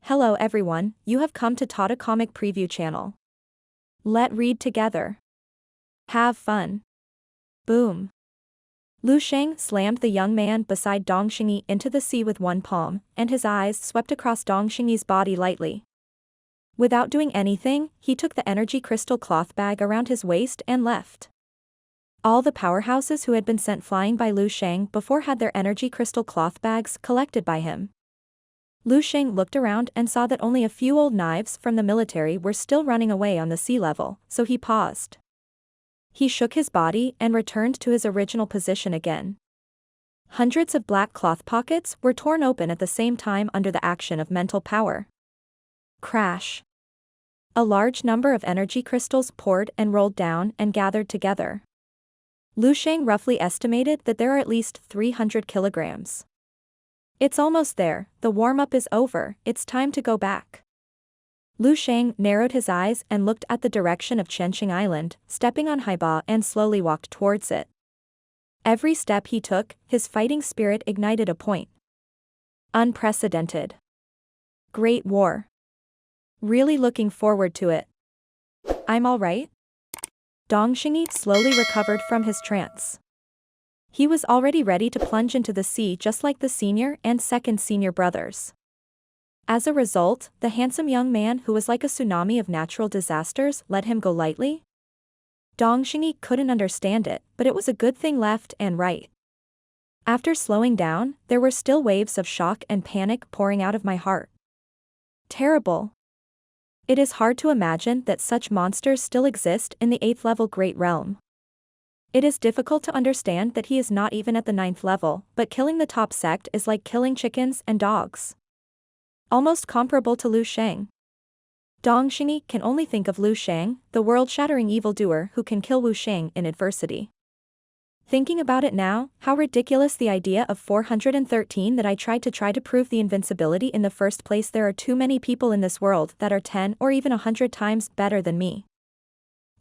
Hello everyone, you have come to Tata Comic Preview channel. Let read together. Have fun. Boom. Lu Sheng slammed the young man beside Dong Xingyi into the sea with one palm, and his eyes swept across Dong Xingyi's body lightly. Without doing anything, he took the energy crystal cloth bag around his waist and left. All the powerhouses who had been sent flying by Lu Sheng before had their energy crystal cloth bags collected by him. Lu Sheng looked around and saw that only a few old knives from the military were still running away on the sea level, so he paused. He shook his body and returned to his original position again. Hundreds of black cloth pockets were torn open at the same time under the action of mental power. Crash. A large number of energy crystals poured and rolled down and gathered together. Lu Sheng roughly estimated that there are at least 300 kilograms. It's almost there, the warm-up is over, it's time to go back. Lu Sheng narrowed his eyes and looked at the direction of Sheng Island, stepping on Haiba and slowly walked towards it. Every step he took, his fighting spirit ignited a point. Unprecedented. Great war. Really looking forward to it. I'm alright? Dong Xingyi slowly recovered from his trance. He was already ready to plunge into the sea just like the senior and second senior brothers. As a result, the handsome young man who was like a tsunami of natural disasters let him go lightly? Dong Xingyi couldn't understand it, but it was a good thing left and right. After slowing down, there were still waves of shock and panic pouring out of my heart. Terrible. It is hard to imagine that such monsters still exist in the 8th level Great Realm. It is difficult to understand that he is not even at the 9th level, but killing the top sect is like killing chickens and dogs. Almost comparable to Lu Sheng. Dong Xingyi can only think of Lu Sheng, the world-shattering evildoer who can kill Wu Sheng in adversity. Thinking about it now, how ridiculous the idea of 413 that I tried to prove the invincibility in the first place. There are too many people in this world that are 10 or even 100 times better than me.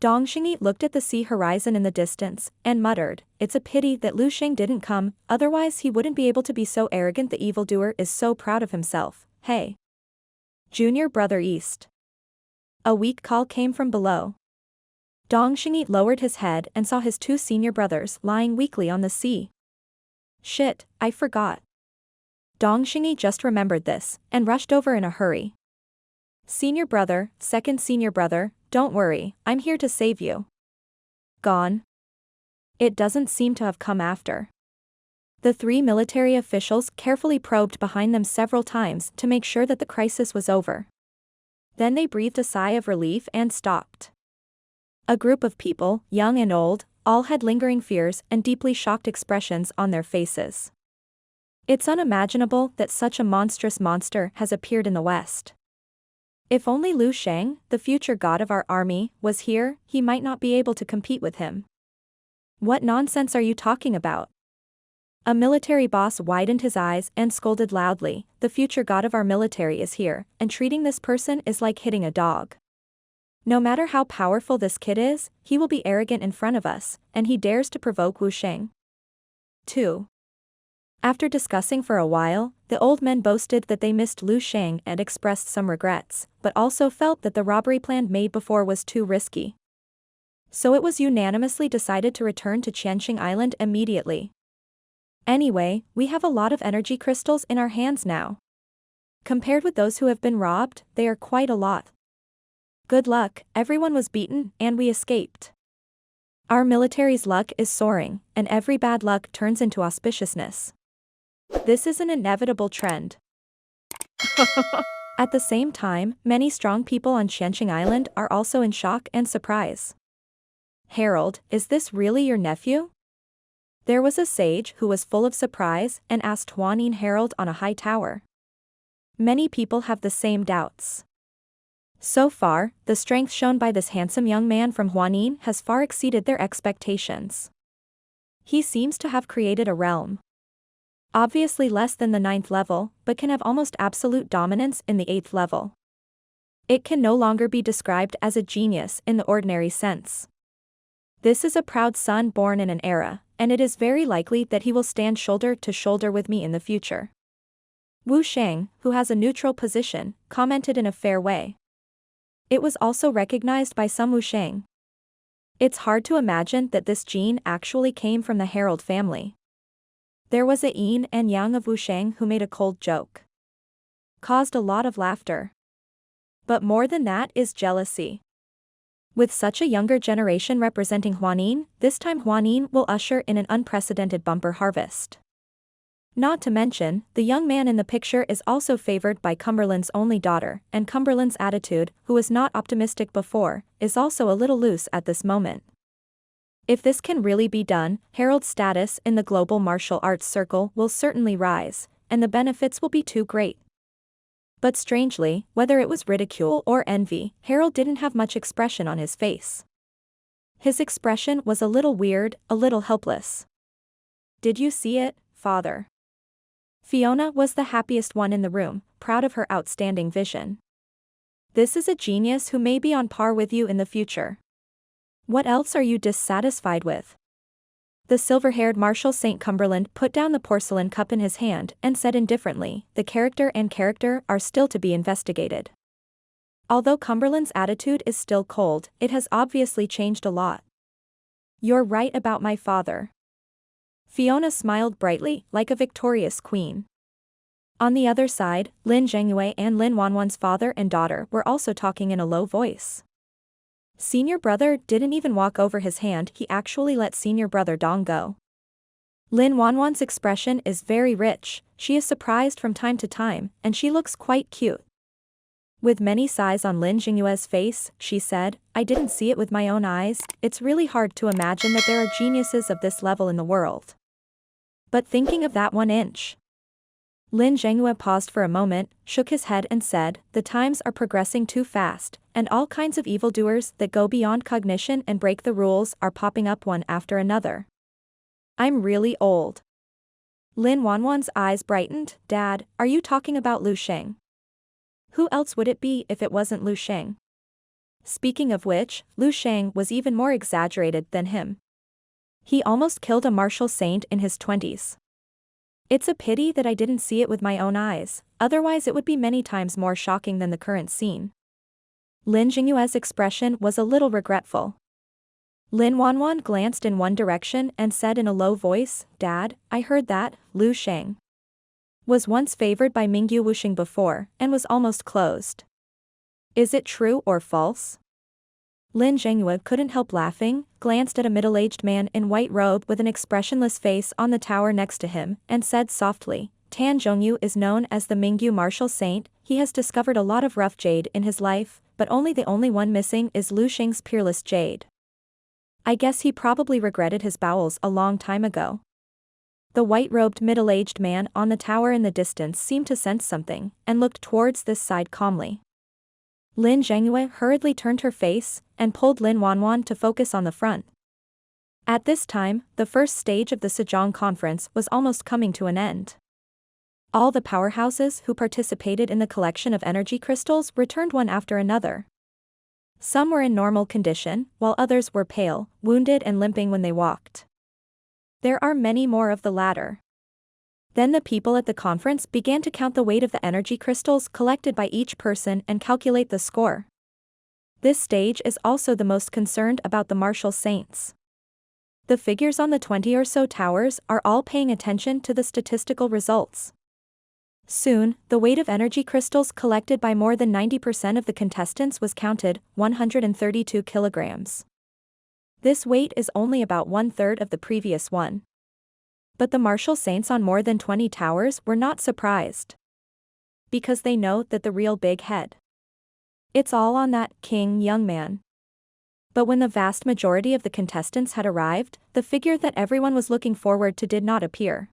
Dong Xingyi looked at the sea horizon in the distance, and muttered, it's a pity that Lu Sheng didn't come, otherwise he wouldn't be able to be so arrogant. The evildoer is so proud of himself. Hey. Junior brother East. A weak call came from below. Dong Xingyi lowered his head and saw his two senior brothers lying weakly on the sea. Shit, I forgot. Dong Xingyi just remembered this, and rushed over in a hurry. Senior brother, second senior brother, don't worry, I'm here to save you. Gone? It doesn't seem to have come after. The three military officials carefully probed behind them several times to make sure that the crisis was over. Then they breathed a sigh of relief and stopped. A group of people, young and old, all had lingering fears and deeply shocked expressions on their faces. It's unimaginable that such a monstrous monster has appeared in the West. If only Lu Sheng, the future god of our army, was here, he might not be able to compete with him. What nonsense are you talking about? A military boss widened his eyes and scolded loudly, the future god of our military is here, and treating this person is like hitting a dog. No matter how powerful this kid is, he will be arrogant in front of us, and he dares to provoke Wu Sheng. 2. After discussing for a while, the old men boasted that they missed Lu Sheng and expressed some regrets, but also felt that the robbery plan made before was too risky. So it was unanimously decided to return to Sheng Island immediately. Anyway, we have a lot of energy crystals in our hands now. Compared with those who have been robbed, they are quite a lot. Good luck, everyone was beaten, and we escaped. Our military's luck is soaring, and every bad luck turns into auspiciousness. This is an inevitable trend. At the same time, many strong people on Sheng Island are also in shock and surprise. Harold, is this really your nephew? There was a sage who was full of surprise and asked Huanin Harold on a high tower. Many people have the same doubts. So far, the strength shown by this handsome young man from Huanin has far exceeded their expectations. He seems to have created a realm. Obviously less than the 9th level, but can have almost absolute dominance in the 8th level. It can no longer be described as a genius in the ordinary sense. This is a proud son born in an era, and it is very likely that he will stand shoulder to shoulder with me in the future. Wu Sheng, who has a neutral position, commented in a fair way. It was also recognized by some Wu Sheng. It's hard to imagine that this gene actually came from the Herald family. There was a yin and yang of Wu Sheng who made a cold joke. Caused a lot of laughter. But more than that is jealousy. With such a younger generation representing Huanin, this time Huanin will usher in an unprecedented bumper harvest. Not to mention, the young man in the picture is also favored by Cumberland's only daughter, and Cumberland's attitude, who was not optimistic before, is also a little loose at this moment. If this can really be done, Harold's status in the global martial arts circle will certainly rise, and the benefits will be too great. But strangely, whether it was ridicule or envy, Harold didn't have much expression on his face. His expression was a little weird, a little helpless. "Did you see it, father?" Fiona was the happiest one in the room, proud of her outstanding vision. "This is a genius who may be on par with you in the future. What else are you dissatisfied with?" The silver-haired Marshal St. Cumberland put down the porcelain cup in his hand and said indifferently, "The character are still to be investigated." Although Cumberland's attitude is still cold, it has obviously changed a lot. "You're right about my father." Fiona smiled brightly, like a victorious queen. On the other side, Lin Zhengyue and Lin Wanwan's father and daughter were also talking in a low voice. Senior brother didn't even walk over his hand, he actually let senior brother Dong go. Lin Wanwan's expression is very rich, she is surprised from time to time, and she looks quite cute. With many sighs on Lin Jingyue's face, she said, "I didn't see it with my own eyes, it's really hard to imagine that there are geniuses of this level in the world. But thinking of that 1 inch. Lin Zhengyue paused for a moment, shook his head and said, "The times are progressing too fast, and all kinds of evildoers that go beyond cognition and break the rules are popping up one after another. I'm really old." Lin Wanwan's eyes brightened. "Dad, are you talking about Lu Sheng?" "Who else would it be if it wasn't Lu Sheng?" Speaking of which, Lu Sheng was even more exaggerated than him. He almost killed a martial saint in his 20s. It's a pity that I didn't see it with my own eyes, otherwise it would be many times more shocking than the current scene. Lin Jingyue's expression was a little regretful. Lin Wanwan glanced in one direction and said in a low voice, "Dad, I heard that Lu Sheng was once favored by Mingyu Wuxing before, and was almost closed. Is it true or false?" Lin Zhengyue couldn't help laughing, glanced at a middle-aged man in white robe with an expressionless face on the tower next to him, and said softly, "Tan Zhongyu is known as the Mingyu martial saint, he has discovered a lot of rough jade in his life, but the only one missing is Lu Sheng's peerless jade. I guess he probably regretted his bowels a long time ago." The white-robed middle-aged man on the tower in the distance seemed to sense something, and looked towards this side calmly. Lin Zhengyue hurriedly turned her face, and pulled Lin Wanwan to focus on the front. At this time, the first stage of the Sejong conference was almost coming to an end. All the powerhouses who participated in the collection of energy crystals returned one after another. Some were in normal condition, while others were pale, wounded and limping when they walked. There are many more of the latter. Then the people at the conference began to count the weight of the energy crystals collected by each person and calculate the score. This stage is also the most concerned about the martial saints. The figures on the 20 or so towers are all paying attention to the statistical results. Soon, the weight of energy crystals collected by more than 90% of the contestants was counted, 132 kilograms. This weight is only about 1/3 of the previous one. But the martial saints on more than 20 towers were not surprised. Because they know that the real big head. It's all on that king young man. But when the vast majority of the contestants had arrived, the figure that everyone was looking forward to did not appear.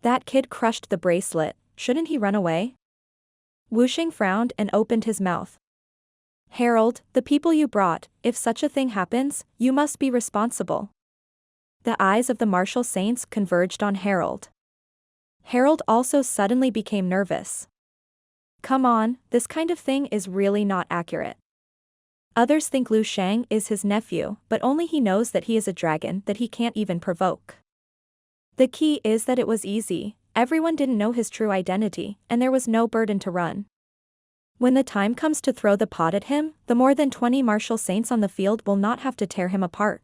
That kid crushed the bracelet, shouldn't he run away? Wuxing frowned and opened his mouth. "Harold, the people you brought, if such a thing happens, you must be responsible." The eyes of the martial saints converged on Harold. Harold also suddenly became nervous. "Come on, this kind of thing is really not accurate. Others think Lu Sheng is his nephew, but only he knows that he is a dragon that he can't even provoke. The key is that it was easy, Everyone didn't know his true identity, and there was no burden to run. When the time comes to throw the pot at him, the more than 20 martial saints on the field will not have to tear him apart.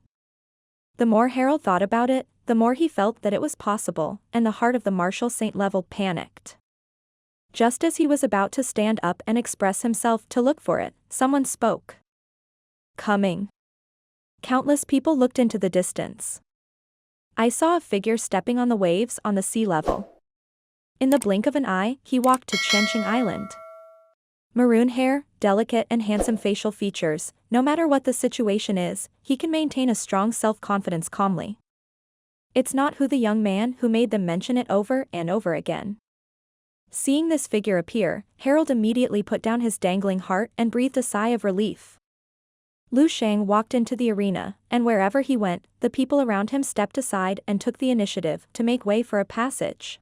The more Harold thought about it, the more he felt that it was possible, and the heart of the martial saint level panicked. Just as he was about to stand up and express himself to look for it, someone spoke. Coming. Countless people looked into the distance. I saw a figure stepping on the waves on the sea level. In the blink of an eye, he walked to Sheng Island. Maroon hair, delicate and handsome facial features, no matter what the situation is, he can maintain a strong self-confidence calmly. It's not who the young man who made them mention it over and over again. Seeing this figure appear, Harold immediately put down his dangling heart and breathed a sigh of relief. Lu Sheng walked into the arena, and wherever he went, the people around him stepped aside and took the initiative to make way for a passage.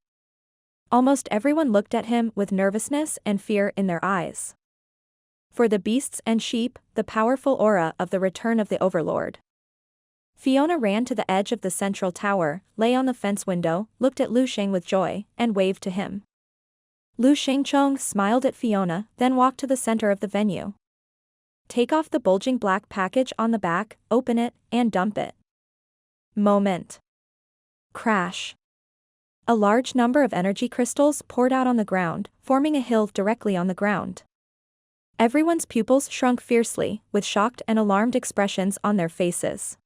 Almost everyone looked at him with nervousness and fear in their eyes. For the beasts and sheep, the powerful aura of the return of the Overlord. Fiona ran to the edge of the central tower, lay on the fence window, looked at Lu Sheng with joy, and waved to him. Lu Shengchong smiled at Fiona, then walked to the center of the venue. Take off the bulging black package on the back, open it, and dump it. Moment. Crash. A large number of energy crystals poured out on the ground, forming a hill directly on the ground. Everyone's pupils shrunk fiercely, with shocked and alarmed expressions on their faces.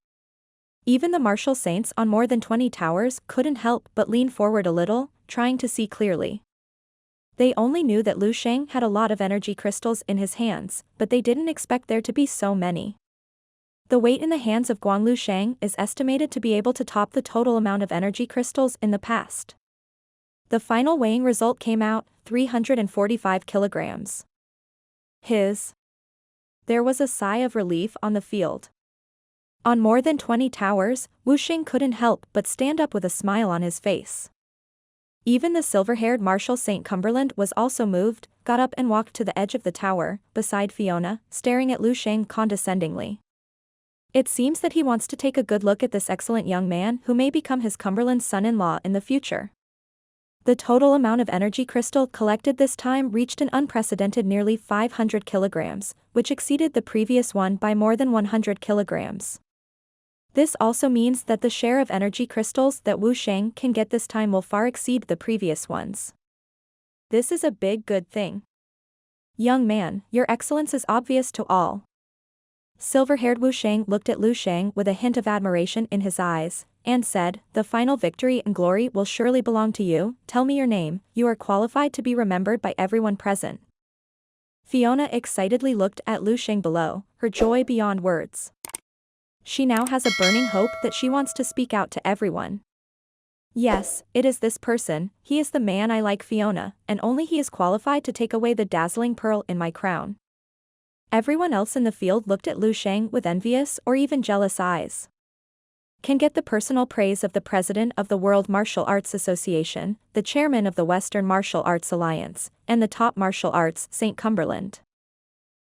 Even the martial saints on more than 20 towers couldn't help but lean forward a little, trying to see clearly. They only knew that Lu Sheng had a lot of energy crystals in his hands, but they didn't expect there to be so many. The weight in the hands of Guang Lu Sheng is estimated to be able to top the total amount of energy crystals in the past. The final weighing result came out, 345 kilograms. There was a sigh of relief on the field. On more than 20 towers, Wu Xing couldn't help but stand up with a smile on his face. Even the silver-haired Marshal St. Cumberland was also moved, got up and walked to the edge of the tower, beside Fiona, staring at Lu Sheng condescendingly. It seems that he wants to take a good look at this excellent young man who may become his Cumberland's son-in-law in the future. The total amount of energy crystal collected this time reached an unprecedented nearly 500 kilograms, which exceeded the previous one by more than 100 kilograms. This also means that the share of energy crystals that Wu Sheng can get this time will far exceed the previous ones. This is a big good thing. Young man, your excellence is obvious to all. Silver-haired Wu Sheng looked at Lu Sheng with a hint of admiration in his eyes, and said, "The final victory and glory will surely belong to you. Tell me your name, you are qualified to be remembered by everyone present." Fiona excitedly looked at Lu Sheng below, her joy beyond words. She now has a burning hope that she wants to speak out to everyone. Yes, it is this person, he is the man I like, Fiona, and only he is qualified to take away the dazzling pearl in my crown. Everyone else in the field looked at Lu Sheng with envious or even jealous eyes. Can get the personal praise of the president of the World Martial Arts Association, the chairman of the Western Martial Arts Alliance, and the top martial arts, St. Cumberland.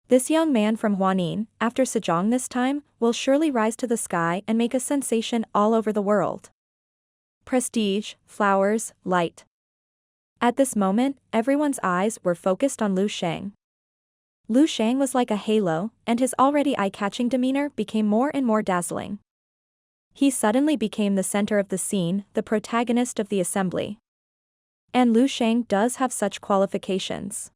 This young man from Huanin, after Sejong this time, will surely rise to the sky and make a sensation all over the world. Prestige, flowers, light. At this moment, everyone's eyes were focused on Lu Sheng. Lu Sheng was like a halo, and his already eye-catching demeanor became more and more dazzling. He suddenly became the center of the scene, the protagonist of the assembly. And Lu Sheng does have such qualifications.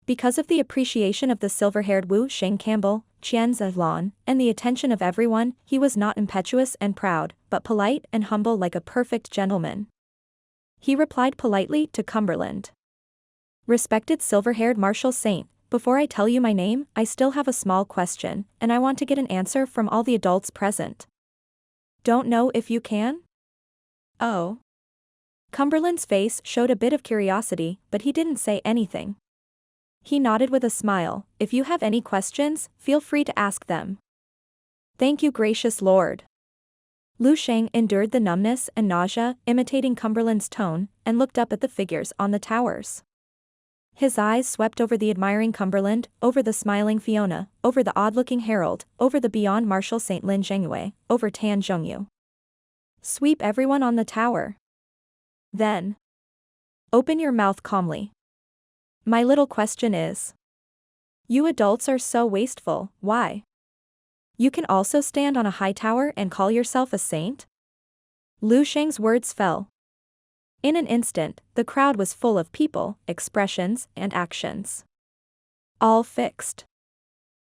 Because of the appreciation of the silver-haired Wu Sheng Campbell, Qian Zilon, and the attention of everyone, he was not impetuous and proud, but polite and humble like a perfect gentleman. He replied politely to Cumberland. "Respected silver-haired Marshal Saint, before I tell you my name, I still have a small question, and I want to get an answer from all the adults present. Don't know if you can?" "Oh." Cumberland's face showed a bit of curiosity, but he didn't say anything. He nodded with a smile. "If you have any questions, feel free to ask them." "Thank you, gracious lord." Lu Sheng endured the numbness and nausea, imitating Cumberland's tone, and looked up at the figures on the towers. His eyes swept over the admiring Cumberland, over the smiling Fiona, over the odd-looking Harold, over the beyond Marshal St. Lin Zhengyue, over Tan Zhongyu. Sweep everyone on the tower. Then, Open your mouth calmly. My little question is. You adults are so wasteful, why? You can also stand on a high tower and call yourself a saint? Lu Sheng's words fell. In an instant, the crowd was full of people, expressions, and actions. All fixed.